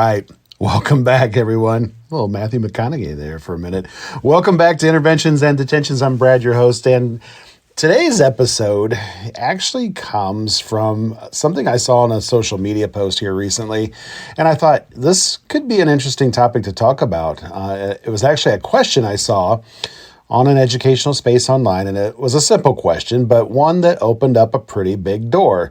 right. Welcome back, everyone. A little Matthew McConaughey there for a minute. Welcome back to Interventions and Detentions. I'm Brad, your host, and today's episode actually comes from something I saw on a social media post here recently, and I thought this could be an interesting topic to talk about. It was actually a question I saw on an educational space online, and it was a simple question, but one that opened up a pretty big door.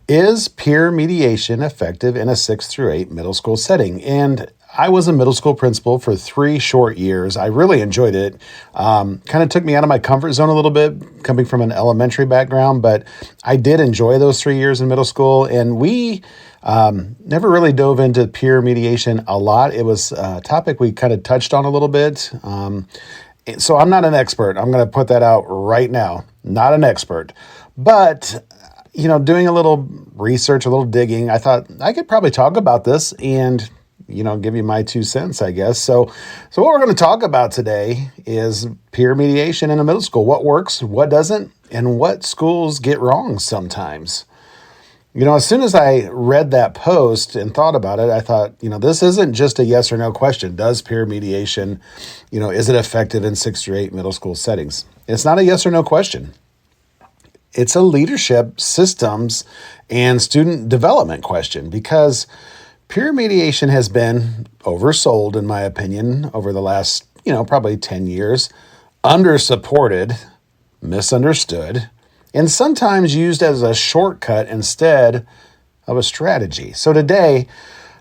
Is peer mediation effective in a 6 through 8 middle school setting? And I was a middle school principal for 3 short years. I really enjoyed it. Kind of took me out of my comfort zone a little bit, coming from an elementary background, but I did enjoy those 3 years in middle school. And we never really dove into peer mediation a lot. It was a topic we kind of touched on a little bit. So I'm not an expert. I'm going to put that out right now. Not an expert. But doing a little research, a little digging, I thought I could probably talk about this and, give you my 2 cents, I guess. So what we're going to talk about today is peer mediation in a middle school. What works, what doesn't, and what schools get wrong sometimes. As soon as I read that post and thought about it, I thought, this isn't just a yes or no question. Does peer mediation, is it effective in 6 through 8 middle school settings? It's not a yes or no question. It's a leadership, systems, and student development question because peer mediation has been oversold, in my opinion, over the last, probably 10 years, undersupported, misunderstood, and sometimes used as a shortcut instead of a strategy. So today,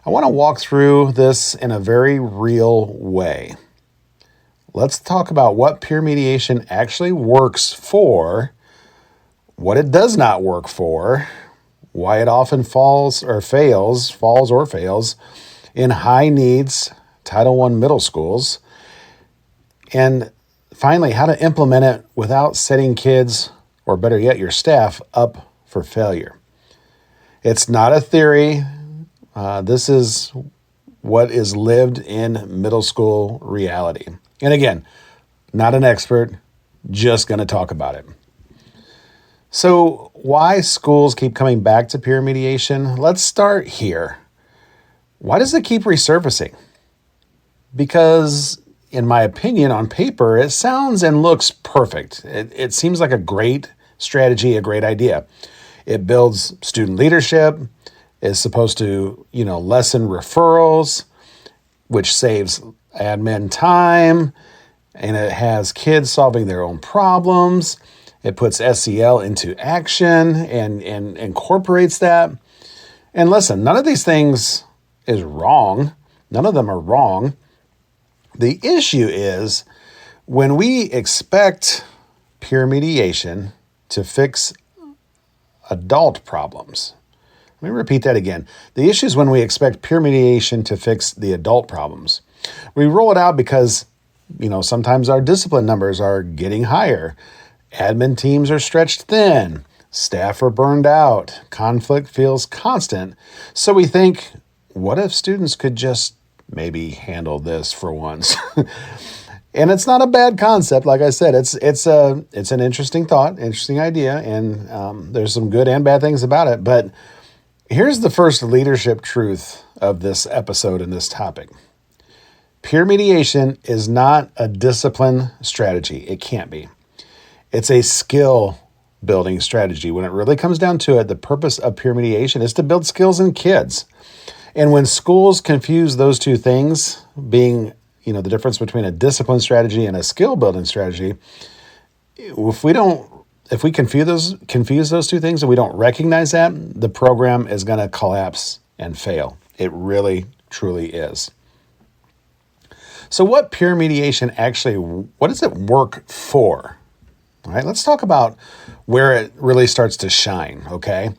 I want to walk through this in a very real way. Let's talk about what peer mediation actually works for, what it does not work for, why it often falls or fails in high needs Title I middle schools, and finally, how to implement it without setting kids, or better yet, your staff, up for failure. It's not a theory. This is what is lived in middle school reality. And again, not an expert, just going to talk about it. So why schools keep coming back to peer mediation? Let's start here. Why does it keep resurfacing? Because, in my opinion, on paper, it sounds and looks perfect. It seems like a great strategy, a great idea. It builds student leadership, is supposed to, lessen referrals, which saves admin time, and it has kids solving their own problems. It puts SEL into action and incorporates that. And listen, none of these things is wrong. None of them are wrong. The issue is when we expect peer mediation to fix adult problems. Let me repeat that again. The issue is when we expect peer mediation to fix the adult problems. We roll it out because, sometimes our discipline numbers are getting higher. Admin teams are stretched thin, staff are burned out, conflict feels constant. So we think, what if students could just maybe handle this for once? And it's not a bad concept. Like I said, it's an interesting thought, interesting idea, and there's some good and bad things about it. But here's the first leadership truth of this episode and this topic. Peer mediation is not a discipline strategy. It can't be. It's a skill building strategy. When it really comes down to it, the purpose of peer mediation is to build skills in kids. And when schools confuse those two things, being, the difference between a discipline strategy and a skill building strategy, if we confuse those two things and we don't recognize that, the program is going to collapse and fail. It really, truly is. So what peer mediation what does it work for? All right, let's talk about where it really starts to shine, okay?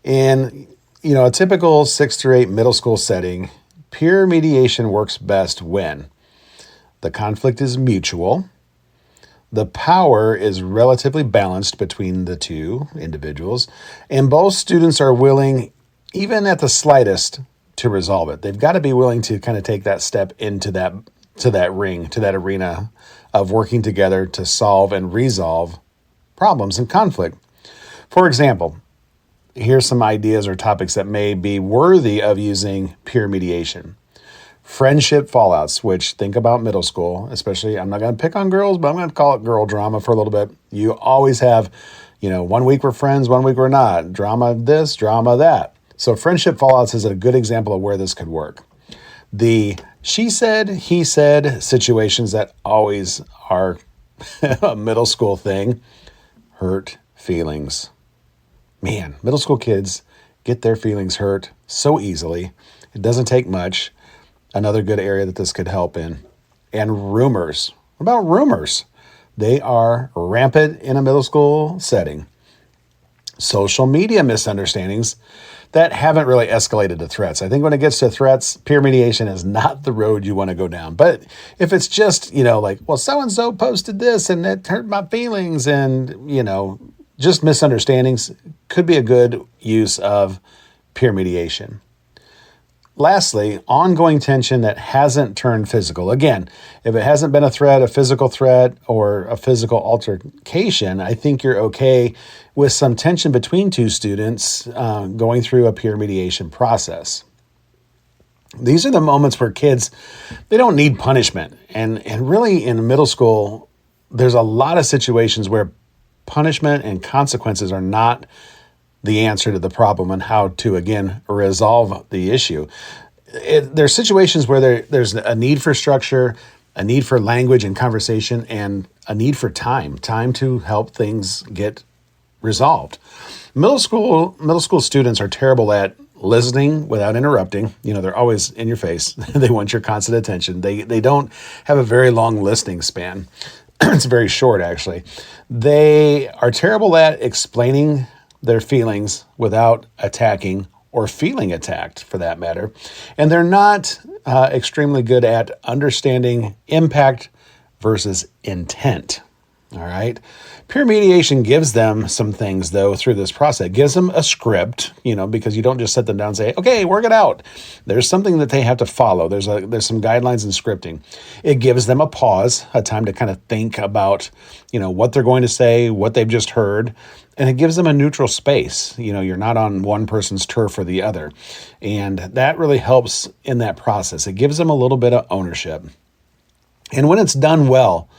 In, a typical 6 through 8 middle school setting, peer mediation works best when the conflict is mutual, the power is relatively balanced between the two individuals, and both students are willing, even at the slightest, to resolve it. They've got to be willing to kind of take that step into that arena of working together to solve and resolve problems and conflict. For example, here's some ideas or topics that may be worthy of using peer mediation. Friendship fallouts, which think about middle school, especially, I'm not going to pick on girls, but I'm going to call it girl drama for a little bit. You always have, 1 week we're friends, 1 week we're not. Drama this, drama that. So friendship fallouts is a good example of where this could work. The she said, he said situations that always are a middle school thing, hurt feelings. Man, middle school kids get their feelings hurt so easily. It doesn't take much. Another good area that this could help in. And rumors. What about rumors? They are rampant in a middle school setting. Social media misunderstandings that haven't really escalated to threats. I think when it gets to threats, peer mediation is not the road you want to go down. But if it's just, well, so-and-so posted this and it hurt my feelings and, just misunderstandings, could be a good use of peer mediation. Lastly, ongoing tension that hasn't turned physical. Again, if it hasn't been a threat, a physical threat, or a physical altercation, I think you're okay with some tension between two students going through a peer mediation process. These are the moments where kids, they don't need punishment. And really in middle school, there's a lot of situations where punishment and consequences are not the answer to the problem and how to, again, resolve the issue. There's situations where there's a need for structure, a need for language and conversation, and a need for time to help things get resolved. Middle school students are terrible at listening without interrupting. They're always in your face. They want your constant attention. They don't have a very long listening span. It's very short, actually. They are terrible at explaining their feelings without attacking or feeling attacked, for that matter. And they're not extremely good at understanding impact versus intent. All right. Peer mediation gives them some things, though, through this process. It gives them a script, because you don't just set them down and say, okay, work it out. There's something that they have to follow. There's some guidelines and scripting. It gives them a pause, a time to kind of think about, what they're going to say, what they've just heard. And it gives them a neutral space. You're not on one person's turf or the other. And that really helps in that process. It gives them a little bit of ownership. And when it's done well,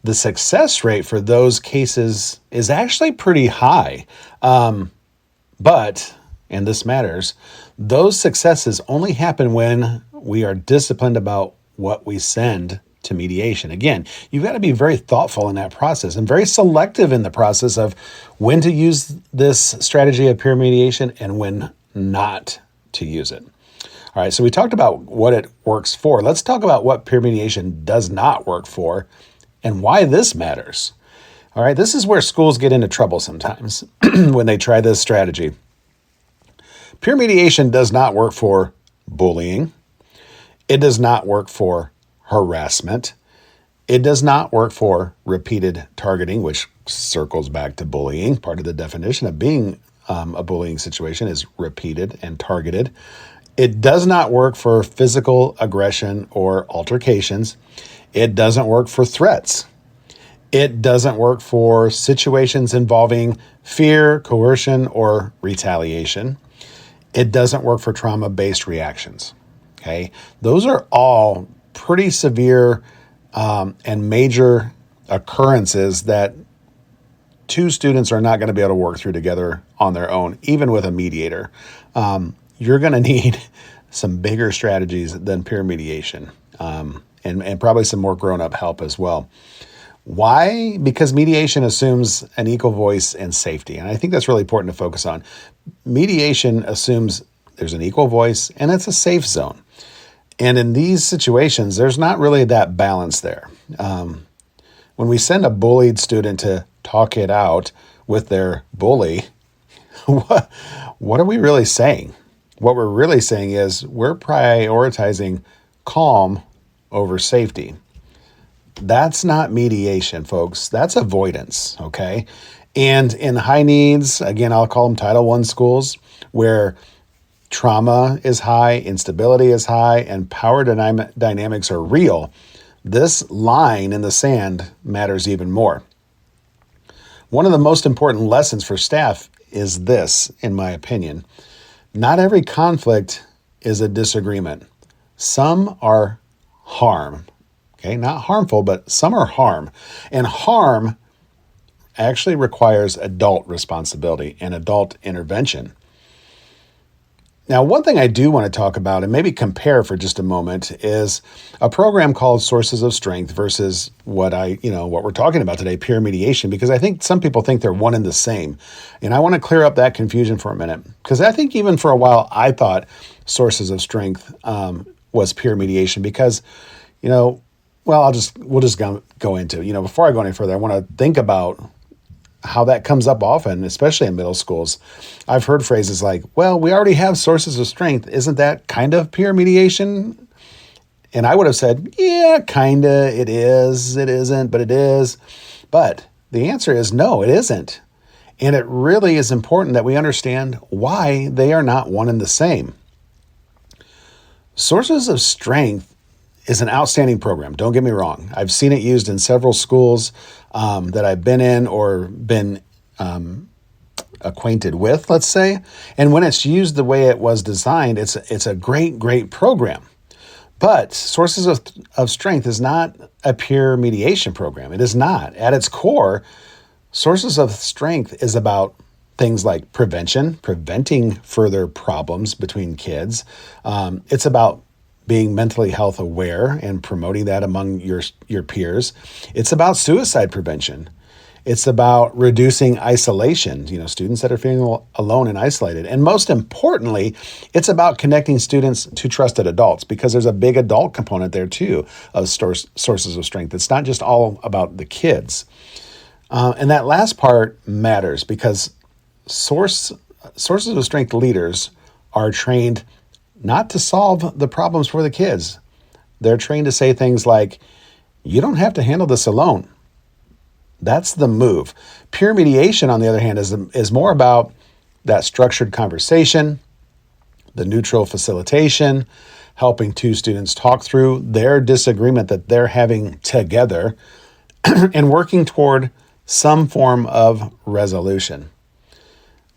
the success rate for those cases is actually pretty high. But, and this matters, those successes only happen when we are disciplined about what we send to mediation. Again, you've got to be very thoughtful in that process and very selective in the process of when to use this strategy of peer mediation and when not to use it. All right, so we talked about what it works for. Let's talk about what peer mediation does not work for and why this matters. All right, this is where schools get into trouble sometimes when they try this strategy. Peer mediation does not work for bullying. It does not work for harassment. It does not work for repeated targeting, which circles back to bullying. Part of the definition of being a bullying situation is repeated and targeted. It does not work for physical aggression or altercations. It doesn't work for threats. It doesn't work for situations involving fear, coercion, or retaliation. It doesn't work for trauma-based reactions. Okay, those are all pretty severe and major occurrences that two students are not going to be able to work through together on their own, even with a mediator. You're going to need some bigger strategies than peer mediation. And probably some more grown-up help as well. Why? Because mediation assumes an equal voice and safety. And I think that's really important to focus on. Mediation assumes there's an equal voice and it's a safe zone. And in these situations, there's not really that balance there. When we send a bullied student to talk it out with their bully, what are we really saying? What we're really saying is we're prioritizing calm over safety. That's not mediation, folks. That's avoidance, okay? And in high needs, again, I'll call them Title I schools, where trauma is high, instability is high, and power dynamics are real, this line in the sand matters even more. One of the most important lessons for staff is this, in my opinion. Not every conflict is a disagreement. Some are harm. Okay, not harmful, but some are harm. And harm actually requires adult responsibility and adult intervention. Now, one thing I do want to talk about and maybe compare for just a moment is a program called Sources of Strength versus what we're talking about today, peer mediation, because I think some people think they're one and the same. And I want to clear up that confusion for a minute, because I think even for a while I thought Sources of Strength was peer mediation because, we'll just go into, before I go any further, I want to think about how that comes up often, especially in middle schools. I've heard phrases like, well, we already have Sources of Strength. Isn't that kind of peer mediation? And I would have said, yeah, kind of. It is. It isn't, but it is. But the answer is no, it isn't. And it really is important that we understand why they are not one and the same. Sources of Strength is an outstanding program. Don't get me wrong. I've seen it used in several schools that I've been in or been acquainted with, let's say. And when it's used the way it was designed, it's a great, great program. But Sources of Strength is not a peer mediation program. It is not. At its core, Sources of Strength is about things like preventing further problems between kids. It's about being mentally health aware and promoting that among your peers. It's about suicide prevention. It's about reducing isolation, students that are feeling alone and isolated. And most importantly, it's about connecting students to trusted adults, because there's a big adult component there too of Sources of Strength. It's not just all about the kids. And that last part matters because Sources of Strength leaders are trained not to solve the problems for the kids. They're trained to say things like, you don't have to handle this alone. That's the move. Peer mediation, on the other hand, is more about that structured conversation, the neutral facilitation, helping two students talk through their disagreement that they're having together and working toward some form of resolution.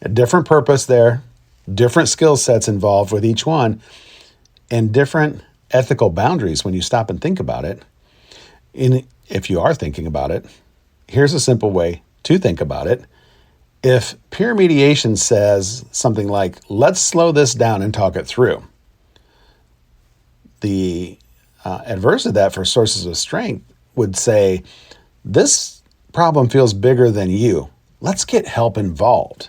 A different purpose there, different skill sets involved with each one, and different ethical boundaries when you stop and think about it. If you are thinking about it, here's a simple way to think about it. If peer mediation says something like, let's slow this down and talk it through, the adverse of that for Sources of Strength would say, this problem feels bigger than you. Let's get help involved.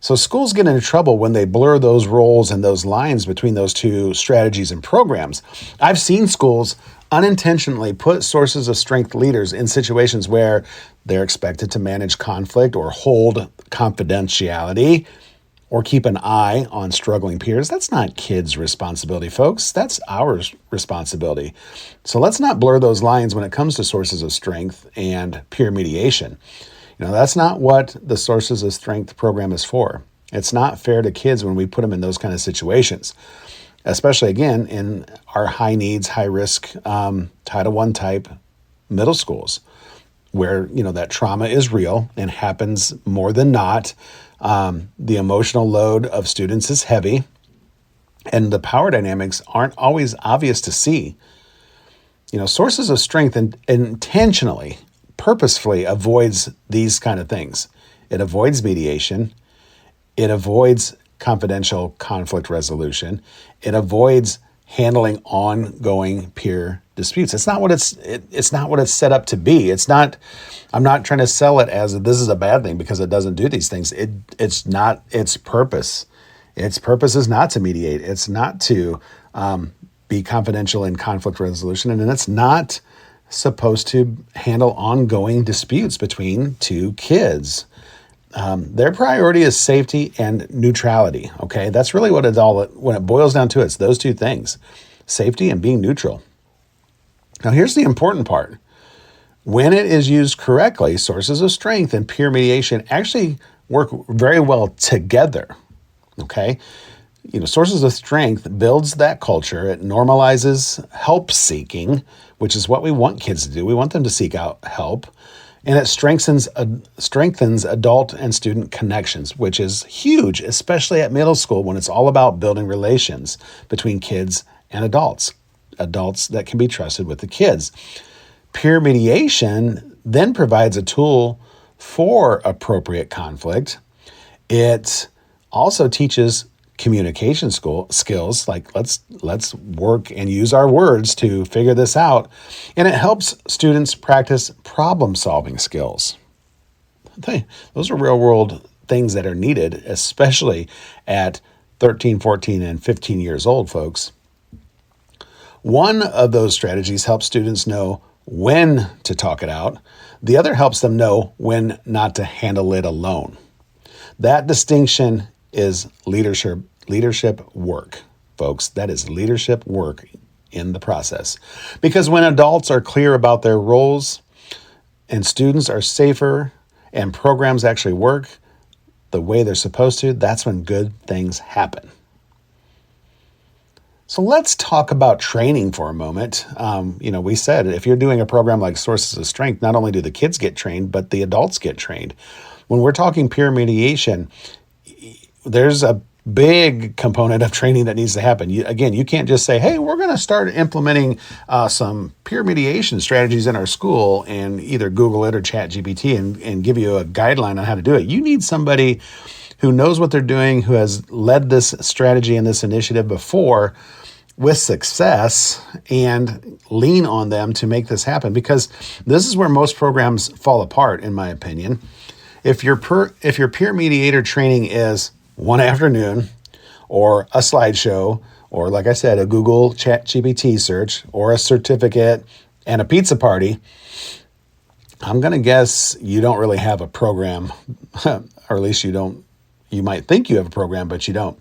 So schools get into trouble when they blur those roles and those lines between those two strategies and programs. I've seen schools unintentionally put Sources of Strength leaders in situations where they're expected to manage conflict or hold confidentiality or keep an eye on struggling peers. That's not kids' responsibility, folks. That's our responsibility. So let's not blur those lines when it comes to Sources of Strength and peer mediation. That's not what the Sources of Strength program is for. It's not fair to kids when we put them in those kind of situations, especially, again, in our high needs, high risk Title I type middle schools where, that trauma is real and happens more than not. The emotional load of students is heavy and the power dynamics aren't always obvious to see. Sources of Strength intentionally, purposefully avoids these kind of things. It avoids mediation. It avoids confidential conflict resolution. It avoids handling ongoing peer disputes. It's not what it's set up to be. I'm not trying to sell it as this is a bad thing because it doesn't do these things. It's not its purpose. Its purpose is not to mediate. It's not to be confidential in conflict resolution, and it's not supposed to handle ongoing disputes between two kids. Their priority is safety and neutrality. Okay, that's really what it's all. When it boils down to it, it's those two things: safety and being neutral. Now, here's the important part: when it is used correctly, Sources of Strength and peer mediation actually work very well together. Okay. Sources of Strength builds that culture. It normalizes help seeking, which is what we want kids to do. We want them to seek out help. And it strengthens adult and student connections, which is huge, especially at middle school when it's all about building relations between kids and adults that can be trusted with the kids. Peer mediation then provides a tool for appropriate conflict. It also teaches communication skills, like let's work and use our words to figure this out. And it helps students practice problem-solving skills. Those are real-world things that are needed, especially at 13, 14, and 15 years old, folks. One of those strategies helps students know when to talk it out. The other helps them know when not to handle it alone. That distinction is leadership work, folks. That is leadership work in the process. Because when adults are clear about their roles and students are safer and programs actually work the way they're supposed to, that's when good things happen. So let's talk about training for a moment. We said if you're doing a program like Sources of Strength, not only do the kids get trained, but the adults get trained. When we're talking peer mediation, there's a big component of training that needs to happen. You can't just say, hey, we're going to start implementing some peer mediation strategies in our school and either Google it or chat GPT and give you a guideline on how to do it. You need somebody who knows what they're doing, who has led this strategy and this initiative before with success, and lean on them to make this happen, because this is where most programs fall apart, in my opinion. If your peer mediator training is one afternoon or a slideshow or, like I said, a Google chat GPT search or a certificate and a pizza party, I'm going to guess you don't really have a program, or at least you might think you have a program, but you don't.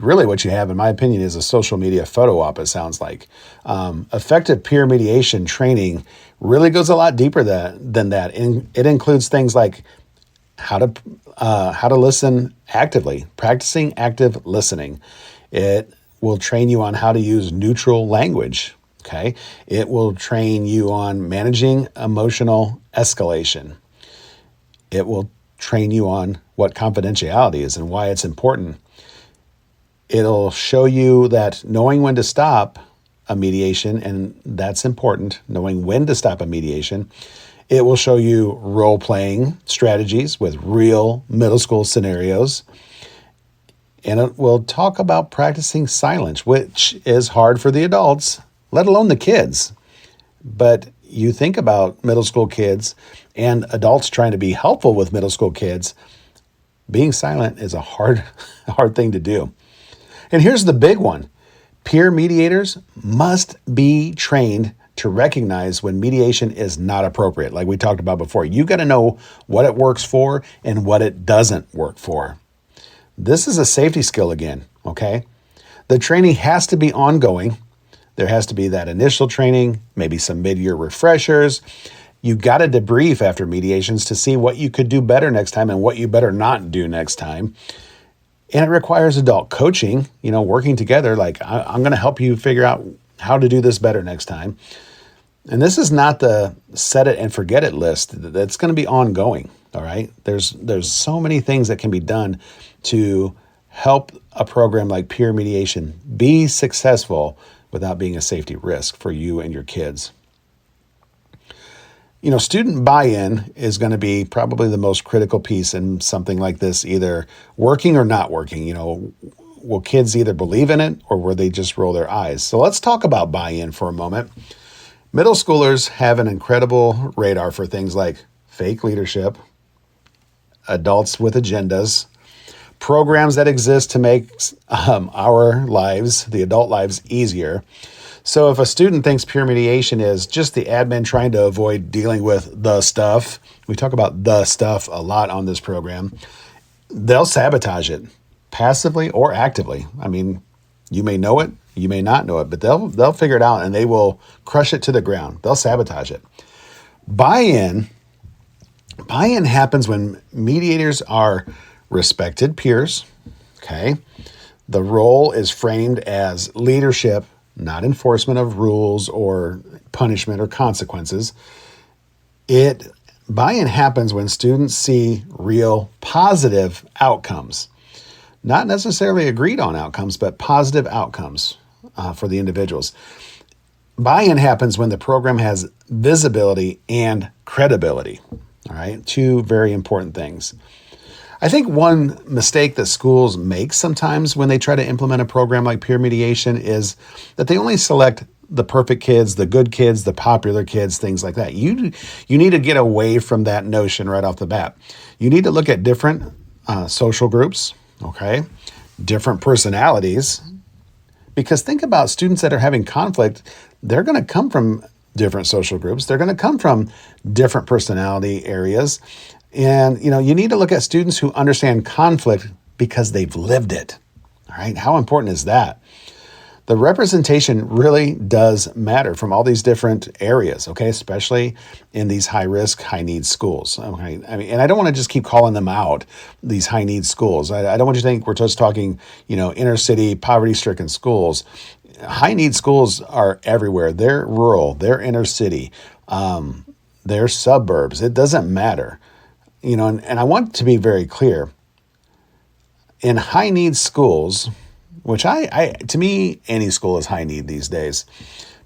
Really what you have, in my opinion, is a social media photo op, it sounds like. Effective peer mediation training really goes a lot deeper than that. It includes things like how to listen actively, practicing active listening. It will train you on how to use neutral language, okay? It will train you on managing emotional escalation. It will train you on what confidentiality is and why it's important. It'll show you that knowing when to stop a mediation, and that's important, knowing when to stop a mediation. It will show you role-playing strategies with real middle school scenarios. And it will talk about practicing silence, which is hard for the adults, let alone the kids. But you think about middle school kids and adults trying to be helpful with middle school kids, being silent is a hard thing to do. And here's the big one. Peer mediators must be trained to recognize when mediation is not appropriate. Like we talked about before, you got to know what it works for and what it doesn't work for. This is a safety skill again, okay? The training has to be ongoing. There has to be that initial training, maybe some mid-year refreshers. You got to debrief after mediations to see what you could do better next time and what you better not do next time. And it requires adult coaching, working together. Like, I'm going to help you figure out how to do this better next time. And this is not the set it and forget it list. That's going to be ongoing, all right? There's so many things that can be done to help a program like peer mediation be successful without being a safety risk for you and your kids. Student buy-in is going to be probably the most critical piece in something like this, either working or not working. Will kids either believe in it or will they just roll their eyes? So let's talk about buy-in for a moment. Middle schoolers have an incredible radar for things like fake leadership, adults with agendas, programs that exist to make our lives, the adult lives, easier. So if a student thinks peer mediation is just the admin trying to avoid dealing with the stuff, we talk about the stuff a lot on this program, they'll sabotage it passively or actively. I mean, you may know it, you may not know it, but they'll figure it out and they will crush it to the ground. They'll sabotage it. Buy-in happens when mediators are respected peers, okay? The role is framed as leadership, not enforcement of rules or punishment or consequences. It Buy-in happens when students see real positive outcomes, not necessarily agreed on outcomes, but positive outcomes for the individuals. Buy-in happens when the program has visibility and credibility. All right, two very important things. I think one mistake that schools make sometimes when they try to implement a program like peer mediation is that they only select the perfect kids, the good kids, the popular kids, things like that. You need to get away from that notion right off the bat. You need to look at different social groups, okay, different personalities, because think about students that are having conflict. They're going to come from different social groups. They're going to come from different personality areas. And, you need to look at students who understand conflict because they've lived it. All right. How important is that? The representation really does matter from all these different areas, okay, especially in these high-risk, high-need schools. Okay, and I don't want to just keep calling them out, these high-need schools. I don't want you to think we're just talking, inner-city, poverty-stricken schools. High-need schools are everywhere. They're rural, they're inner-city, they're suburbs. It doesn't matter, and I want to be very clear. In high-need schools, which to me, any school is high need these days.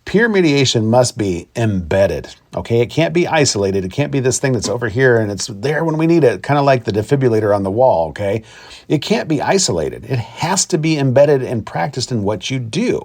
Peer mediation must be embedded, okay? It can't be isolated. It can't be this thing that's over here and it's there when we need it, kind of like the defibrillator on the wall, okay? It can't be isolated. It has to be embedded and practiced in what you do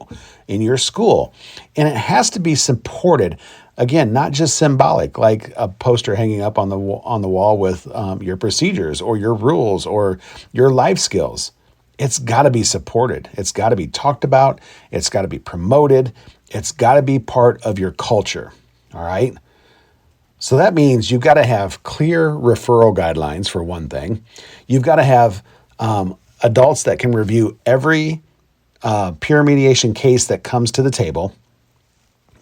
in your school. And it has to be supported, again, not just symbolic, like a poster hanging up on the wall with your procedures or your rules or your life skills. It's got to be supported. It's got to be talked about. It's got to be promoted. It's got to be part of your culture. All right. So that means you've got to have clear referral guidelines for one thing. You've got to have adults that can review every peer mediation case that comes to the table.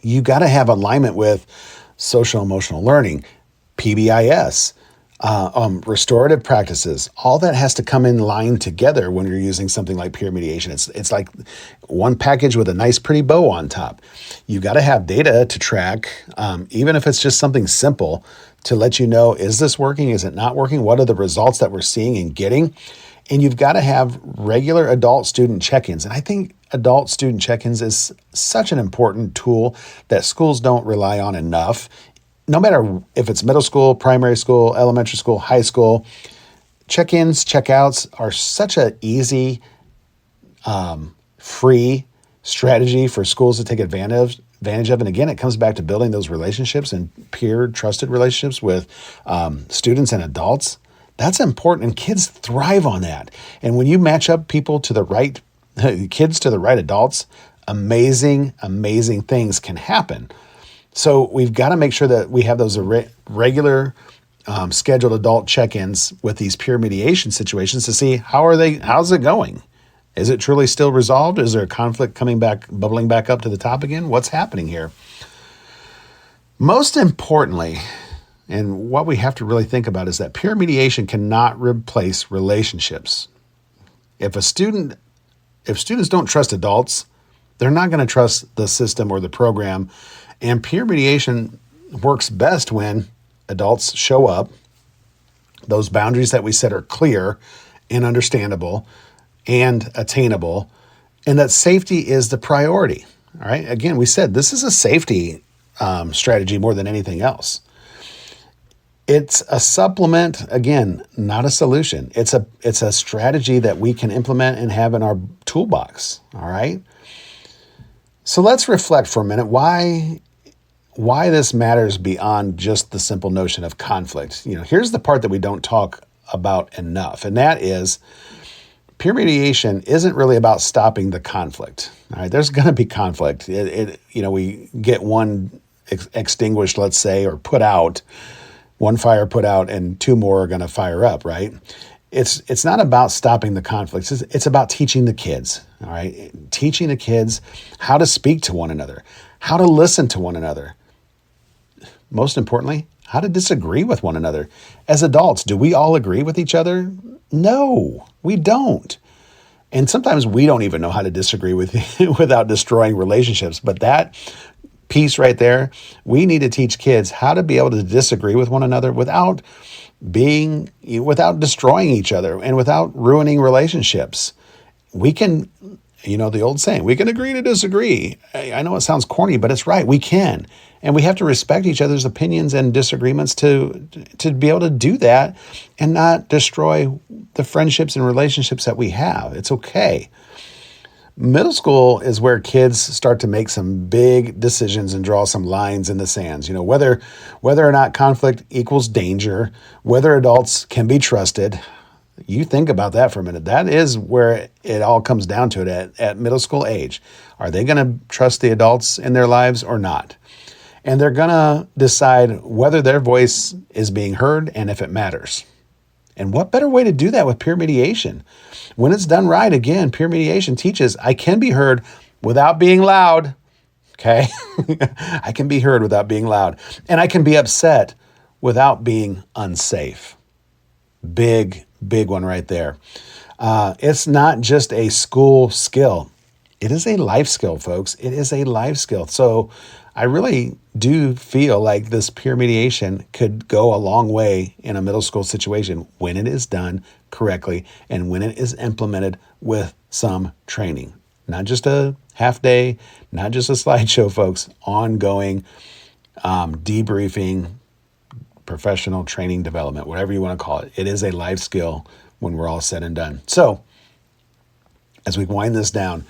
You've got to have alignment with social emotional learning, PBIS, restorative practices. All that has to come in line together when you're using something like peer mediation. It's like one package with a nice pretty bow on top. You've got to have data to track, even if it's just something simple, to let you know, is this working? Is it not working? What are the results that we're seeing and getting? And you've got to have regular adult-student check-ins. And I think adult-student check-ins is such an important tool that schools don't rely on enough. No matter if it's middle school, primary school, elementary school, high school, check-ins, check-outs are such an easy, free strategy for schools to take advantage of. And again, it comes back to building those relationships and peer trusted relationships with students and adults. That's important, and kids thrive on that. And when you match up people to the right kids to the right adults, amazing, amazing things can happen. So we've got to make sure that we have those regular scheduled adult check-ins with these peer mediation situations to see how's it going? Is it truly still resolved? Is there a conflict bubbling back up to the top again? What's happening here? Most importantly, and what we have to really think about is that peer mediation cannot replace relationships. If students don't trust adults, they're not going to trust the system or the program. And peer mediation works best when adults show up, those boundaries that we set are clear and understandable and attainable, and that safety is the priority. All right. Again, we said this is a safety strategy more than anything else. It's a supplement, again, not a solution. It's a strategy that we can implement and have in our toolbox. All right. So let's reflect for a minute why this matters beyond just the simple notion of conflict. Here's the part that we don't talk about enough, and that is peer mediation isn't really about stopping the conflict. All right, there's going to be conflict. We get one extinguished, let's say, or put out, one fire put out, and two more are going to fire up. Right? It's not about stopping the conflicts. It's about teaching the kids. All right, teaching the kids how to speak to one another, how to listen to one another. Most importantly, how to disagree with one another. As adults, do we all agree with each other? No, we don't. And sometimes we don't even know how to disagree with without destroying relationships. But that piece right there. We need to teach kids how to be able to disagree with one another without destroying each other and without ruining relationships. We can, the old saying, we can agree to disagree. I know it sounds corny, but it's right. We can. And we have to respect each other's opinions and disagreements to be able to do that and not destroy the friendships and relationships that we have. It's okay. Middle school is where kids start to make some big decisions and draw some lines in the sands. Whether or not conflict equals danger, whether adults can be trusted. You think about that for a minute. That is where it all comes down to it at middle school age. Are they going to trust the adults in their lives or not? And they're going to decide whether their voice is being heard and if it matters. And what better way to do that with peer mediation? When it's done right, again, peer mediation teaches I can be heard without being loud. Okay? I can be heard without being loud. And I can be upset without being unsafe. Big one right there. It's not just a school skill. It is a life skill, folks. It is a life skill. So I really do feel like this peer mediation could go a long way in a middle school situation when it is done correctly and when it is implemented with some training. Not just a half day, not just a slideshow, folks. Ongoing debriefing, professional training development, whatever you want to call it. It is a life skill when we're all said and done. So as we wind this down,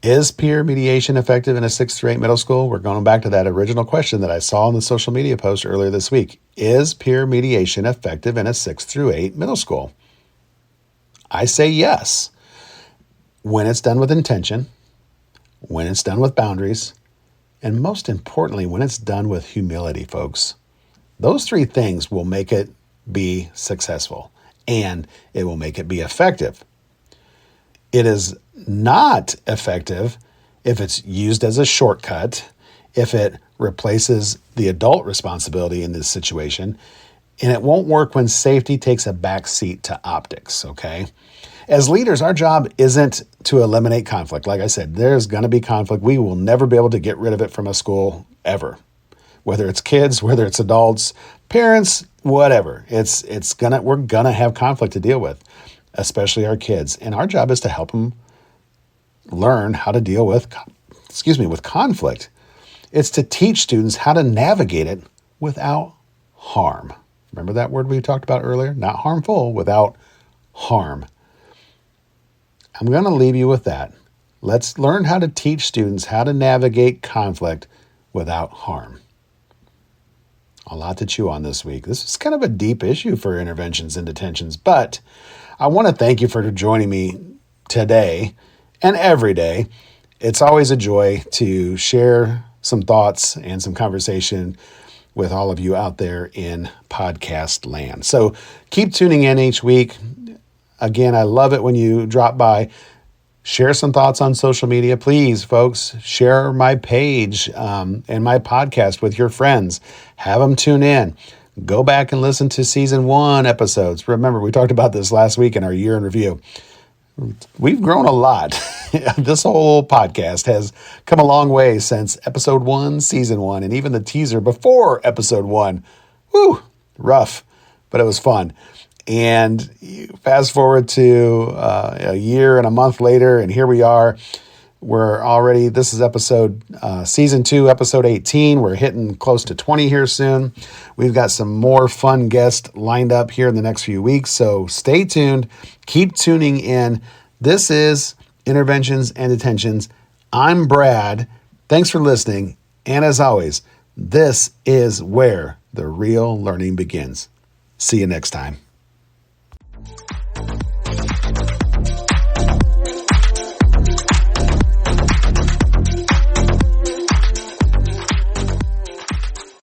is peer mediation effective in a 6th through 8 middle school? We're going back to that original question that I saw in the social media post earlier this week. Is peer mediation effective in a 6th through 8 middle school? I say yes. When it's done with intention, when it's done with boundaries, and most importantly, when it's done with humility, folks. Those 3 things will make it be successful and it will make it be effective. It is not effective if it's used as a shortcut, if it replaces the adult responsibility in this situation, and it won't work when safety takes a back seat to optics, okay? As leaders, our job isn't to eliminate conflict. Like I said, there's going to be conflict. We will never be able to get rid of it from a school ever. Whether it's kids, whether it's adults, parents, whatever. We're gonna have conflict to deal with, especially our kids. And our job is to help them learn how to deal with conflict. It's to teach students how to navigate it without harm. Remember that word we talked about earlier? Not harmful, without harm. I'm going to leave you with that. Let's learn how to teach students how to navigate conflict without harm. A lot to chew on this week. This is kind of a deep issue for interventions and detentions, but I want to thank you for joining me today and every day. It's always a joy to share some thoughts and some conversation with all of you out there in podcast land. So keep tuning in each week. Again, I love it when you drop by. Share some thoughts on social media. Please, folks, share my page and my podcast with your friends. Have them tune in. Go back and listen to season 1 episodes. Remember, we talked about this last week in our year in review. We've grown a lot. This whole podcast has come a long way since episode 1, season 1, and even the teaser before episode 1. Whew, rough, but it was fun. And fast forward to a year and a month later, and here we are. This is season 2, episode 18. We're hitting close to 20 here soon. We've got some more fun guests lined up here in the next few weeks. So stay tuned. Keep tuning in. This is Interventions and Detentions. I'm Brad. Thanks for listening. And as always, this is where the real learning begins. See you next time.